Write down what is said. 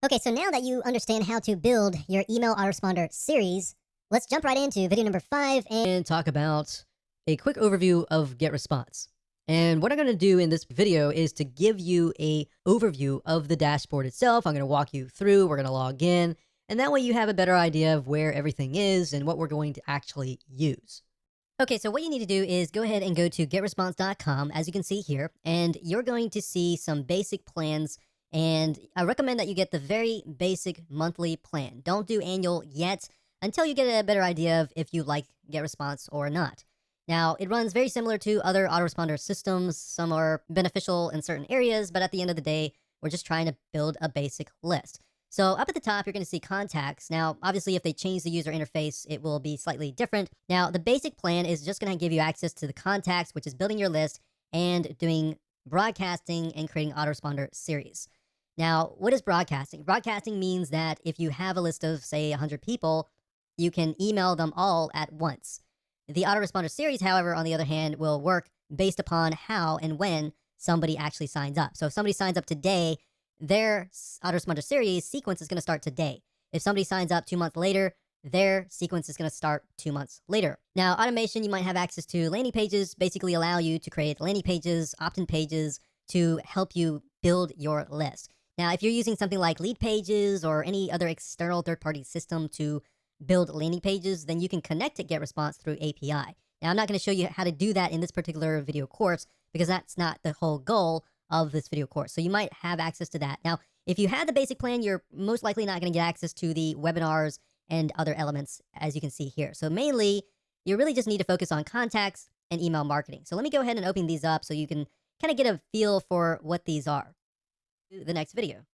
Okay, so now that you understand how to build your email autoresponder series, let's jump right into video number 5 and talk about a quick overview of GetResponse. And what I'm going to do in this video is to give you a overview of the dashboard itself. I'm going to walk you through, we're going to log in, and that way you have a better idea of where everything is and what we're going to actually use. Okay, so what you need to do is go ahead and go to getresponse.com, as you can see here, and you're going to see some basic plans. And I recommend that you get the very basic monthly plan. Don't do annual yet until you get a better idea of if you like GetResponse or not. Now, it runs very similar to other autoresponder systems. Some are beneficial in certain areas, but at the end of the day, we're just trying to build a basic list. So up at the top, you're going to see contacts. Now, obviously, if they change the user interface, it will be slightly different. Now, the basic plan is just going to give you access to the contacts, which is building your list and doing broadcasting and creating autoresponder series. Now, what is broadcasting? Broadcasting means that if you have a list of, say, 100 people, you can email them all at once. The autoresponder series, however, on the other hand, will work based upon how and when somebody actually signs up. So if somebody signs up today, their autoresponder series sequence is going to start today. If somebody signs up 2 months later, their sequence is going to start 2 months later. Now, automation, you might have access to landing pages, basically allow you to create landing pages, opt-in pages to help you build your list. Now, if you're using something like Leadpages or any other external third-party system to build landing pages, then you can connect to GetResponse through API. Now, I'm not going to show you how to do that in this particular video course because that's not the whole goal of this video course. So you might have access to that. Now, if you had the basic plan, you're most likely not going to get access to the webinars and other elements, as you can see here. So mainly, you really just need to focus on contacts and email marketing. So let me go ahead and open these up so you can kind of get a feel for what these are. The next video.